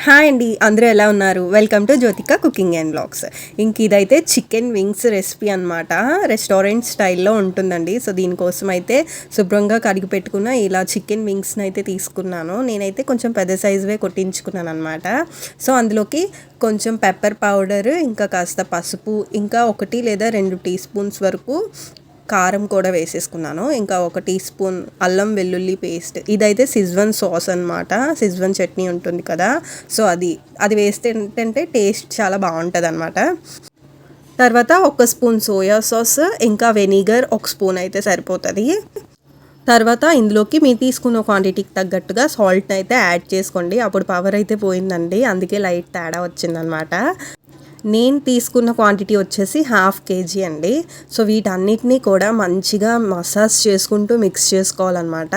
Hi అండి, అందరూ ఎలా ఉన్నారు? Welcome to Jyothika cooking and vlogs. ఇదైతే చికెన్ వింగ్స్ రెసిపీ అనమాట. రెస్టారెంట్ స్టైల్లో ఉంటుందండి. సో దీనికోసం అయితే శుభ్రంగా కడిగి పెట్టుకున్న ఇలా చికెన్ వింగ్స్ని అయితే తీసుకున్నాను. నేనైతే కొంచెం పెద్ద సైజువే కొట్టించుకున్నాను అనమాట. సో అందులోకి కొంచెం పెప్పర్ పౌడర్, ఇంకా కాస్త పసుపు, ఇంకా 1 లేదా 2 టీ స్పూన్స్ వరకు కారం కూడా వేసేసుకున్నాను. ఇంకా 1 టీ స్పూన్ అల్లం వెల్లుల్లి పేస్ట్. ఇదైతే సిజ్వన్ సాస్ అనమాట. సిజ్వన్ చట్నీ ఉంటుంది కదా, సో అది వేస్తే ఏంటంటే టేస్ట్ చాలా బాగుంటుంది అనమాట. తర్వాత 1 స్పూన్ సోయా సాస్, ఇంకా వెనిగర్ 1 స్పూన్ అయితే సరిపోతుంది. తర్వాత ఇందులోకి మీరు తీసుకున్న క్వాంటిటీకి తగ్గట్టుగా సాల్ట్ అయితే యాడ్ చేసుకోండి. అప్పుడు పవర్ అయితే పోయిందండి, అందుకే లైట్ తేడా వచ్చిందనమాట. నేను తీసుకున్న క్వాంటిటీ వచ్చేసి 1/2 kg అండి. సో వీటన్నిటినీ కూడా మంచిగా మసాజ్ చేసుకుంటూ మిక్స్ చేసుకోవాలన్నమాట.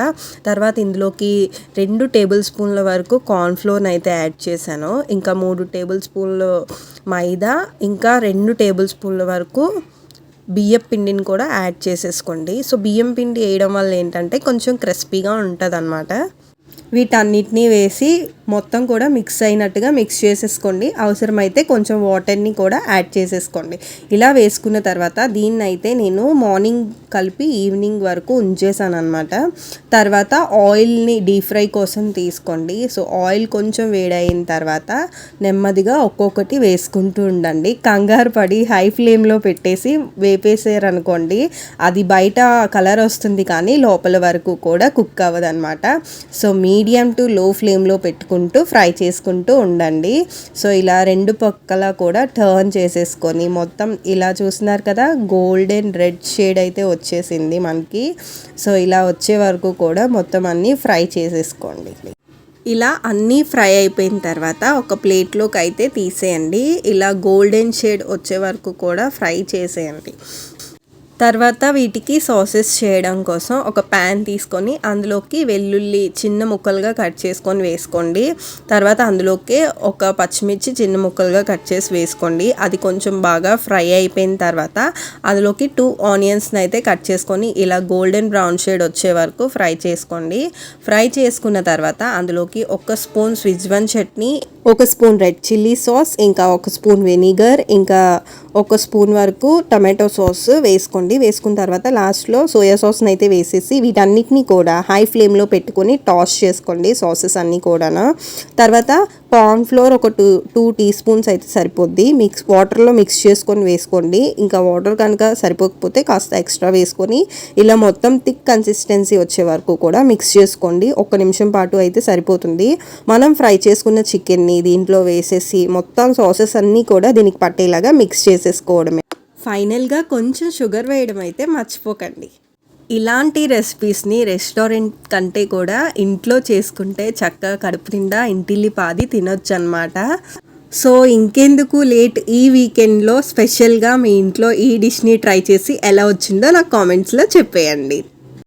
తర్వాత ఇందులోకి 2 టేబుల్ స్పూన్ల వరకు కార్న్ఫ్లోర్ని అయితే యాడ్ చేశాను. ఇంకా 3 టేబుల్ స్పూన్లు మైదా, ఇంకా 2 టేబుల్ స్పూన్ల వరకు బియ్యం పిండిని కూడా యాడ్ చేసేసుకోండి. సో బియ్యం పిండి వేయడం వల్ల ఏంటంటే కొంచెం క్రిస్పీగా ఉంటుంది అన్నమాట. వీటన్నిటినీ వేసి మొత్తం కూడా మిక్స్ అయినట్టుగా మిక్స్ చేసేసుకోండి. అవసరమైతే కొంచెం వాటర్ని కూడా యాడ్ చేసేసుకోండి. ఇలా వేసుకున్న తర్వాత దీన్ని అయితే నేను మార్నింగ్ కలిపి ఈవినింగ్ వరకు ఉంచేసాను అనమాట. తర్వాత ఆయిల్ని డీప్ ఫ్రై కోసం తీసుకోండి. సో ఆయిల్ కొంచెం వేడైన తర్వాత నెమ్మదిగా ఒక్కొక్కటి వేసుకుంటూ ఉండండి. కంగారు పడి హై ఫ్లేమ్లో పెట్టేసి వేపేసారనుకోండి, అది బయట కలర్ వస్తుంది కానీ లోపల వరకు కూడా కుక్ అవ్వదు అనమాట. సో మీడియం టు లో ఫ్లేమ్లో పెట్టుకుంటూ ఫ్రై చేసుకుంటూ ఉండండి. సో ఇలా 2 పక్కల కూడా టర్న్ చేసేసుకొని మొత్తం ఇలా చూస్తున్నారు కదా, గోల్డెన్ రెడ్ షేడ్ అయితే వచ్చేసింది మనకి. సో ఇలా వచ్చే వరకు కూడా మొత్తం అన్నీ ఫ్రై చేసేసుకోండి. ఇలా అన్నీ ఫ్రై అయిపోయిన తర్వాత ఒక ప్లేట్లోకి అయితే తీసేయండి. ఇలా గోల్డెన్ షేడ్ వచ్చే వరకు కూడా ఫ్రై చేసేయండి. తర్వాత వీటికి సాసెస్ చేయడం కోసం ఒక ప్యాన్ తీసుకొని అందులోకి వెల్లుల్లి చిన్న ముక్కలుగా కట్ చేసుకొని వేసుకోండి. తర్వాత అందులోకి ఒక పచ్చిమిర్చి చిన్న ముక్కలుగా కట్ చేసి వేసుకోండి. అది కొంచెం బాగా ఫ్రై అయిపోయిన తర్వాత అందులోకి 2 ఆనియన్స్ని అయితే కట్ చేసుకొని ఇలా గోల్డెన్ బ్రౌన్ షేడ్ వచ్చే వరకు ఫ్రై చేసుకోండి. ఫ్రై చేసుకున్న తర్వాత అందులోకి 1 spoon Schezwan chutney, 1 spoon red chilli sauce, ఇంకా 1 స్పూన్ వెనిగర్, ఇంకా 1 స్పూన్ వరకు టమాటో సాస్ వేసుకోండి. వేసుకున్న తర్వాత లాస్ట్లో సోయా సాస్ని అయితే వేసేసి వీటన్నిటిని కూడా హై ఫ్లేమ్లో పెట్టుకొని టాస్ చేసుకోండి సాసెస్ అన్నీ కూడా. తర్వాత కార్న్ ఫ్లోర్ ఒక 2 టీ స్పూన్స్ అయితే సరిపోద్ది. వాటర్లో మిక్స్ చేసుకొని వేసుకోండి. ఇంకా వాటర్ కనుక సరిపోకపోతే కాస్త ఎక్స్ట్రా వేసుకొని ఇలా మొత్తం థిక్ కన్సిస్టెన్సీ వచ్చే వరకు కూడా మిక్స్ చేసుకోండి. 1 నిమిషం పాటు అయితే సరిపోతుంది. మనం ఫ్రై చేసుకున్న చికెన్ని దీంట్లో వేసేసి మొత్తం సాసెస్ అన్నీ కూడా దీనికి పట్టేలాగా మిక్స్ చేసేసుకోవడమే. ఫైనల్గా కొంచెం షుగర్ వేయడం అయితే మర్చిపోకండి. ఇలాంటి రెసిపీస్ని రెస్టారెంట్ కంటే కూడా ఇంట్లో చేసుకుంటే చక్కగా కడుపు నిండా ఇంటిల్లిపాది తినొచ్చు అనమాట. సో ఇంకెందుకు లేట్, ఈ వీకెండ్లో స్పెషల్గా మీ ఇంట్లో ఈ డిష్ని ట్రై చేసి ఎలా వచ్చిందో నాకు కామెంట్స్లో చెప్పేయండి.